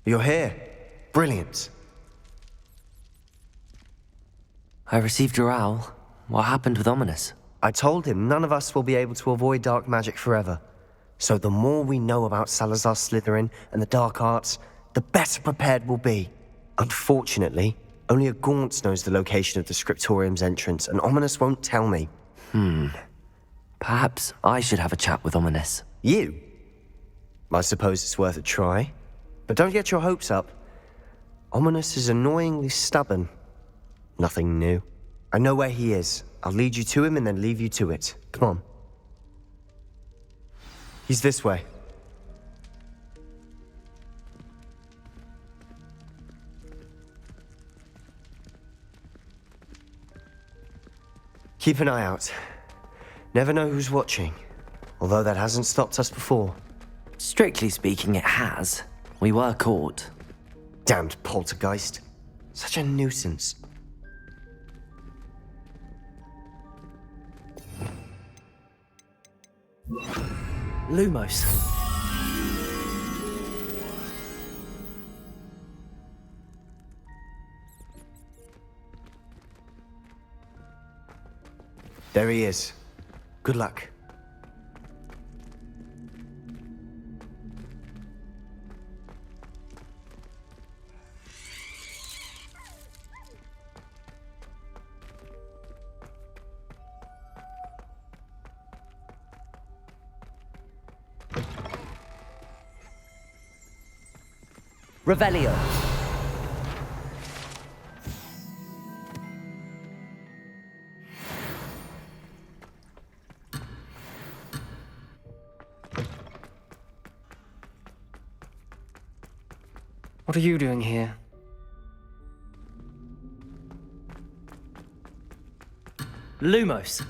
You're here. Brilliant. I received your owl. What happened with Ominous? I told him none of us will be able to avoid dark magic forever. So the more we know about Salazar Slytherin and the dark arts, the better prepared we'll be. Unfortunately, only a Gaunt knows the location of the scriptorium's entrance, and Ominous won't tell me. Perhaps I should have a chat with Ominous. You? I suppose it's worth a try. But don't get your hopes up. Ominous is annoyingly stubborn. Nothing new. I know where he is. I'll lead you to him and then leave you to it. Come on. He's this way. Keep an eye out. Never know who's watching. Although that hasn't stopped us before. Strictly speaking, it has. We were caught. Damned poltergeist. Such a nuisance. Lumos. There he is. Good luck. Revelio. What are you doing here? Lumos.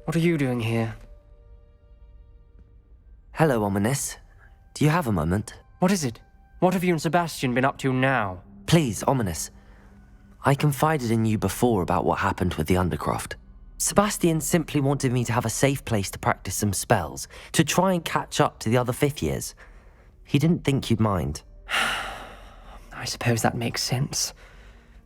What are you doing here? Hello, Ominous. Do you have a moment? What is it? What have you and Sebastian been up to now? Please, Ominous. I confided in you before about what happened with the Undercroft. Sebastian simply wanted me to have a safe place to practice some spells, to try and catch up to the other fifth years. He didn't think you'd mind. I suppose that makes sense.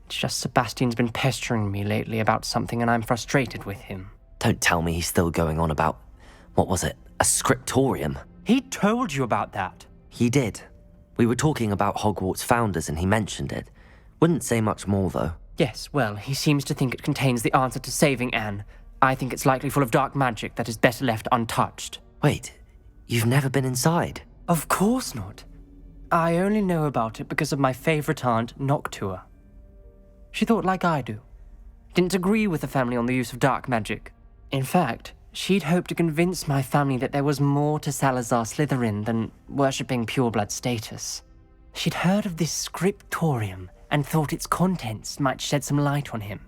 It's just Sebastian's been pestering me lately about something and I'm frustrated with him. Don't tell me he's still going on about, what was it, a scriptorium? He told you about that. He did. We were talking about Hogwarts founders and he mentioned it. Wouldn't say much more, though. Yes, well, he seems to think it contains the answer to saving Anne. I think it's likely full of dark magic that is better left untouched. Wait, you've never been inside? Of course not. I only know about it because of my favorite aunt, Noctua. She thought like I do. Didn't agree with the family on the use of dark magic. In fact, she'd hoped to convince my family that there was more to Salazar Slytherin than worshipping pureblood status. She'd heard of this scriptorium and thought its contents might shed some light on him.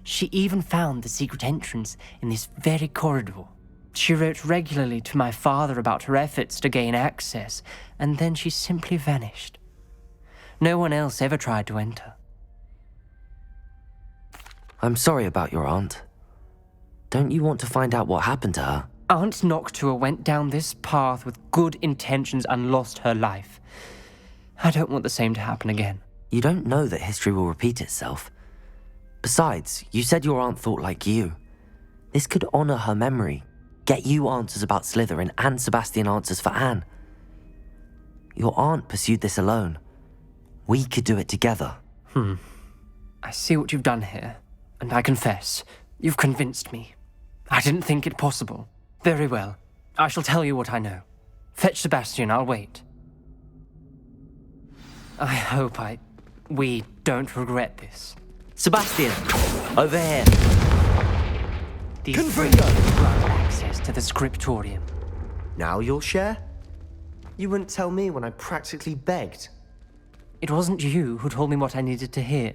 She even found the secret entrance in this very corridor. She wrote regularly to my father about her efforts to gain access, and then she simply vanished. No one else ever tried to enter. I'm sorry about your aunt. Don't you want to find out what happened to her? Aunt Noctua went down this path with good intentions and lost her life. I don't want the same to happen again. You don't know that history will repeat itself. Besides, you said your aunt thought like you. This could honor her memory, get you answers about Slytherin and Sebastian answers for Anne. Your aunt pursued this alone. We could do it together. I see what you've done here, and I confess, you've convinced me. I didn't think it possible. Very well. I shall tell you what I know. Fetch Sebastian, I'll wait. I hope we don't regret this. Sebastian! Over here! These Confringo! grant access to the scriptorium. Now you'll share? You wouldn't tell me when I practically begged. It wasn't you who told me what I needed to hear.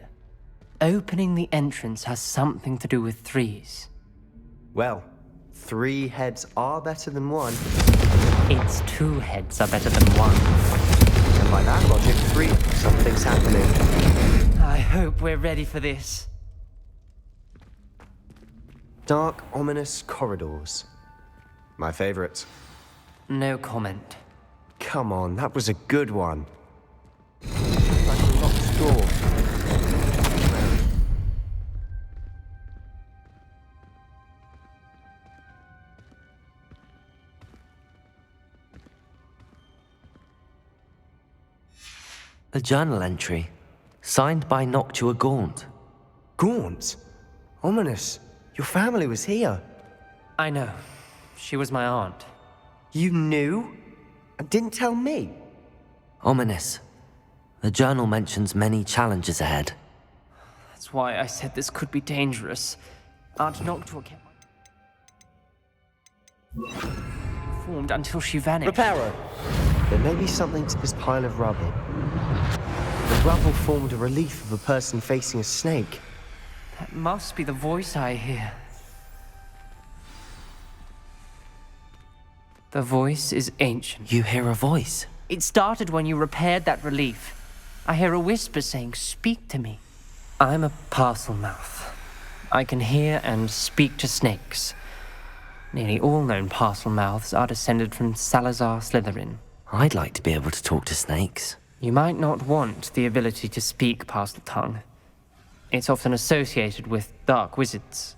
Opening the entrance has something to do with threes. Well, 3 heads are better than 1. Its 2 heads are better than 1. And by that logic, 3, something's happening. I hope we're ready for this. Dark, ominous corridors. My favorite. No comment. Come on, that was a good one. Like a locked door. A journal entry, signed by Noctua Gaunt. Gaunt? Ominous. Your family was here. I know. She was my aunt. You knew? And didn't tell me? Ominous. The journal mentions many challenges ahead. That's why I said this could be dangerous. Aunt Noctua kept formed until she vanished. Reparo! There may be something to this pile of rubble. The rubble formed a relief of a person facing a snake. That must be the voice I hear. The voice is ancient. You hear a voice? It started when you repaired that relief. I hear a whisper saying, "Speak to me." I'm a parcel mouth. I can hear and speak to snakes. Nearly all known parcel mouths are descended from Salazar Slytherin. I'd like to be able to talk to snakes. You might not want the ability to speak parcel tongue. It's often associated with dark wizards.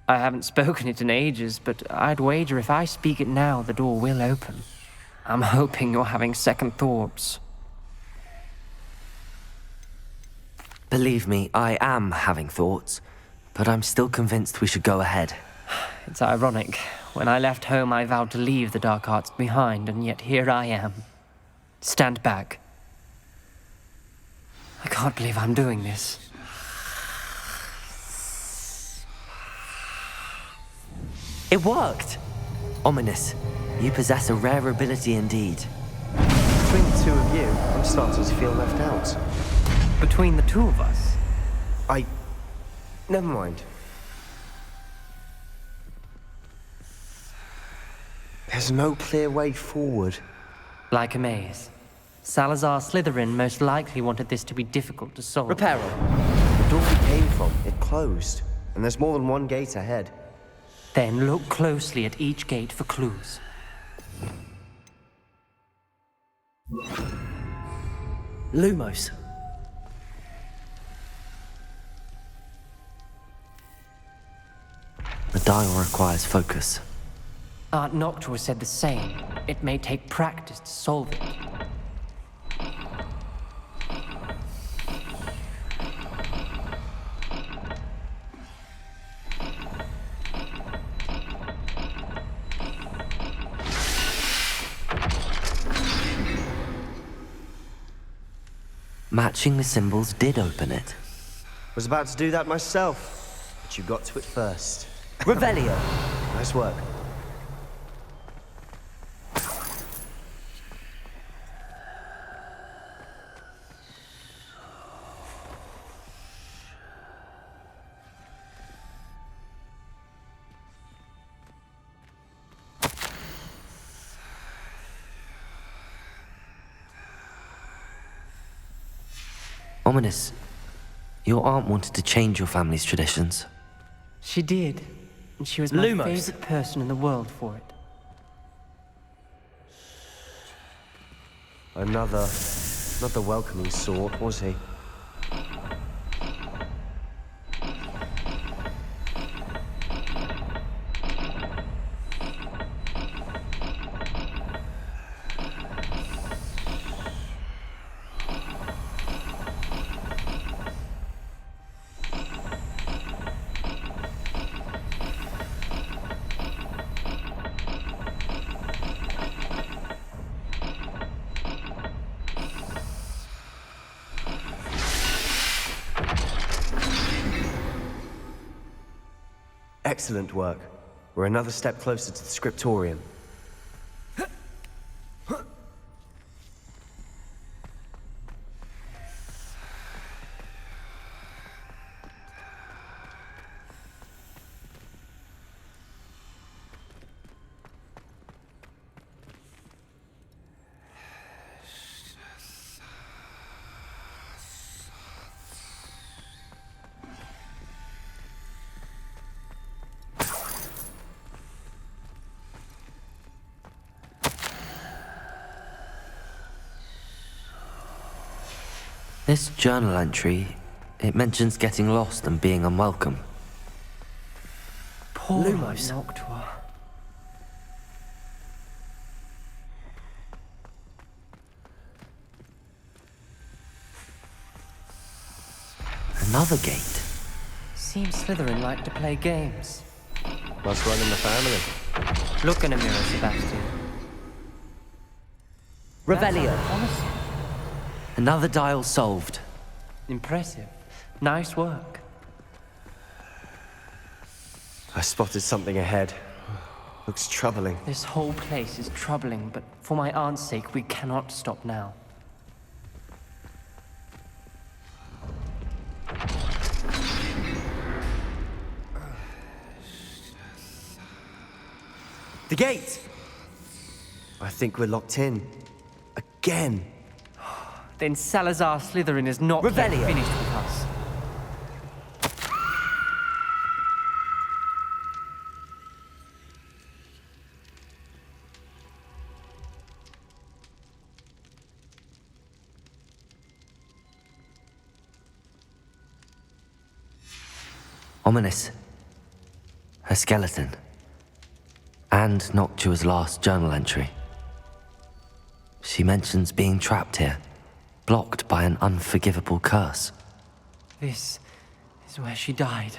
I haven't spoken it in ages, but I'd wager if I speak it now, the door will open. I'm hoping you're having second thoughts. Believe me, I am having thoughts, but I'm still convinced we should go ahead. It's ironic. When I left home, I vowed to leave the dark arts behind, and yet here I am. Stand back. I can't believe I'm doing this. It worked! Ominous, you possess a rare ability indeed. Between the 2 of you, I'm starting to feel left out. Between the 2 of us, Never mind. There's no clear way forward. like a maze. Salazar Slytherin most likely wanted this to be difficult to solve. Reparo. The door we came from, it closed. And there's more than one gate ahead. Then look closely at each gate for clues. Lumos. The dial requires focus. Aunt Noctua said the same. It may take practice to solve it. Matching the symbols did open it. Was about to do that myself, but you got to it first. Revelio! Nice work. Ominous, your aunt wanted to change your family's traditions. She did. And she was my Lumos. favorite person in the world for it. Another, not the welcoming sort, was he? Excellent work. We're another step closer to the scriptorium. This journal entry, it mentions getting lost and being unwelcome. Poor Lumos. Noctua. Another gate. Seems Slytherin like to play games. Must run in the family. Look in a mirror, Sebastian. Revelio. Honestly, Another dial solved. impressive. Nice work. I spotted something ahead. Looks troubling. This whole place is troubling, but for my aunt's sake, we cannot stop now. The gate! I think we're locked in. Again. Then Salazar Slytherin is not yet Revelio. finished with us. Ominous. Her skeleton. And Noctua's last journal entry. She mentions being trapped here, blocked by an unforgivable curse. This is where she died.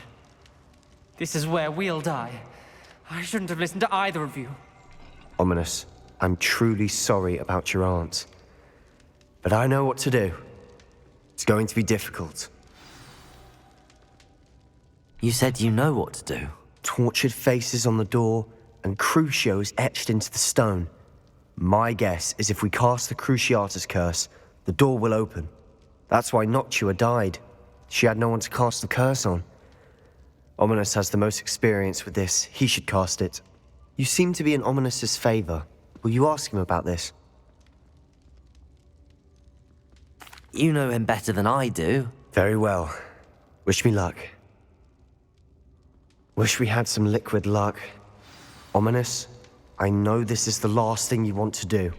This is where we'll die. I shouldn't have listened to either of you. Ominous, I'm truly sorry about your aunt. But I know what to do. It's going to be difficult. You said you know what to do. Tortured faces on the door, and Crucio etched into the stone. My guess is if we cast the Cruciatus curse, the door will open. That's why Noctua died. She had no one to cast the curse on. Ominous has the most experience with this. He should cast it. You seem to be in Ominous's favor. Will you ask him about this? You know him better than I do. Very well. Wish me luck. Wish we had some liquid luck. Ominous, I know this is the last thing you want to do.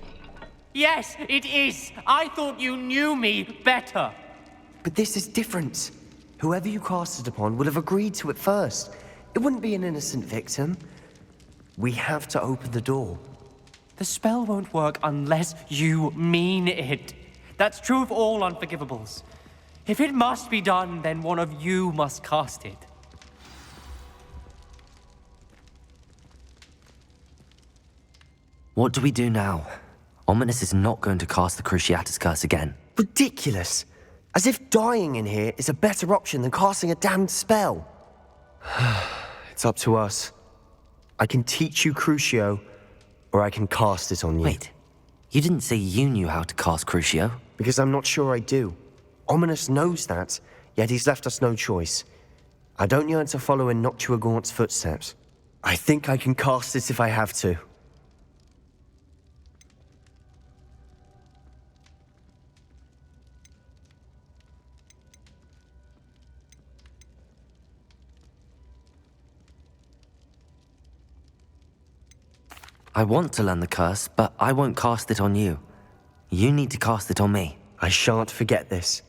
Yes, it is. I thought you knew me better. But this is different. Whoever you cast it upon would have agreed to it first. It wouldn't be an innocent victim. We have to open the door. The spell won't work unless you mean it. That's true of all Unforgivables. If it must be done, then one of you must cast it. What do we do now? Ominous is not going to cast the Cruciatus curse again. Ridiculous. As if dying in here is a better option than casting a damned spell. It's up to us. I can teach you Crucio, or I can cast it on you. Wait, you didn't say you knew how to cast Crucio? Because I'm not sure I do. Ominous knows that, yet he's left us no choice. I don't yearn to follow in Noctua Gaunt's footsteps. I think I can cast it if I have to. I want to learn the curse, but I won't cast it on you. You need to cast it on me. I shan't forget this.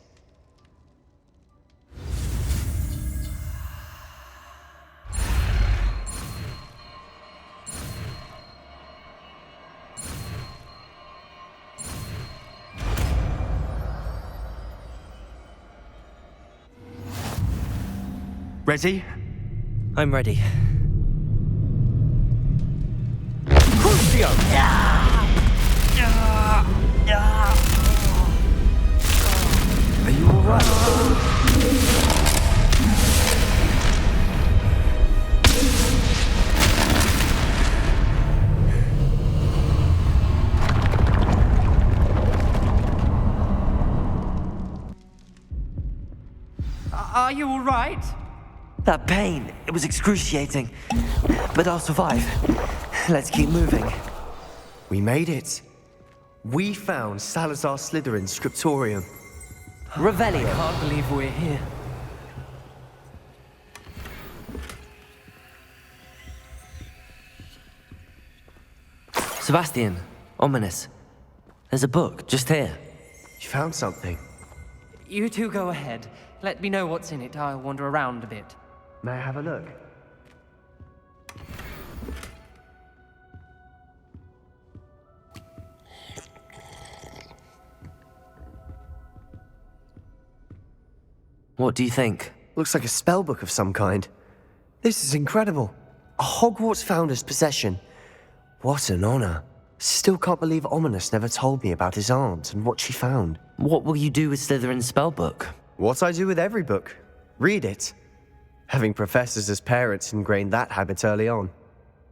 Ready? I'm ready. Crucio! Are you alright? Are you all right? That pain, it was excruciating. But I'll survive. Let's keep moving. We made it. We found Salazar Slytherin's scriptorium. Revelio. I can't believe we're here. Sebastian, Ominous. There's a book just here. You found something. You two go ahead. Let me know what's in it. I'll wander around a bit. May I have a look? What do you think? Looks like a spellbook of some kind. This is incredible. A Hogwarts founder's possession. What an honor. Still can't believe Ominous never told me about his aunt and what she found. What will you do with Slytherin's spellbook? What I do with every book. Read it. Having professors as parents ingrained that habit early on.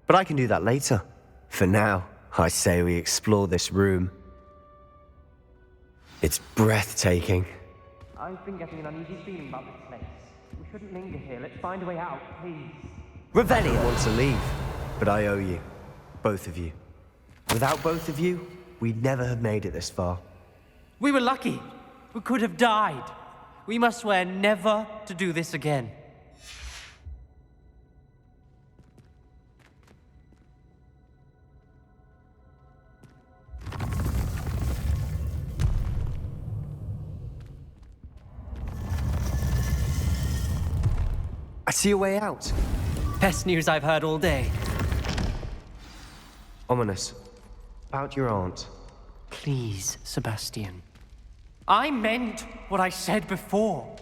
But I can do that later. For now, I say we explore this room. It's breathtaking. I've been getting an uneasy feeling about this place. We shouldn't linger here. Let's find a way out, please. I want to leave, but I owe you. Both of you. Without both of you, we'd never have made it this far. We were lucky. We could have died. We must swear never to do this again. I see a way out. Best news I've heard all day. Ominous. About your aunt. Please, Sebastian. I meant what I said before.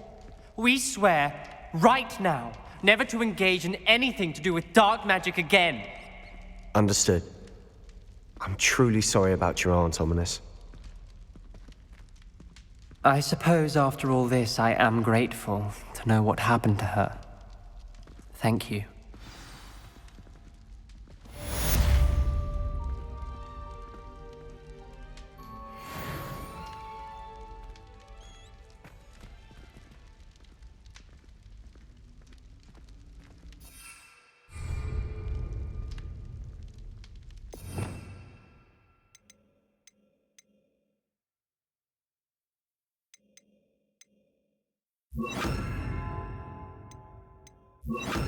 We swear, right now, never to engage in anything to do with dark magic again. Understood. I'm truly sorry about your aunt, Ominous. I suppose after all this, I am grateful to know what happened to her. Thank you. You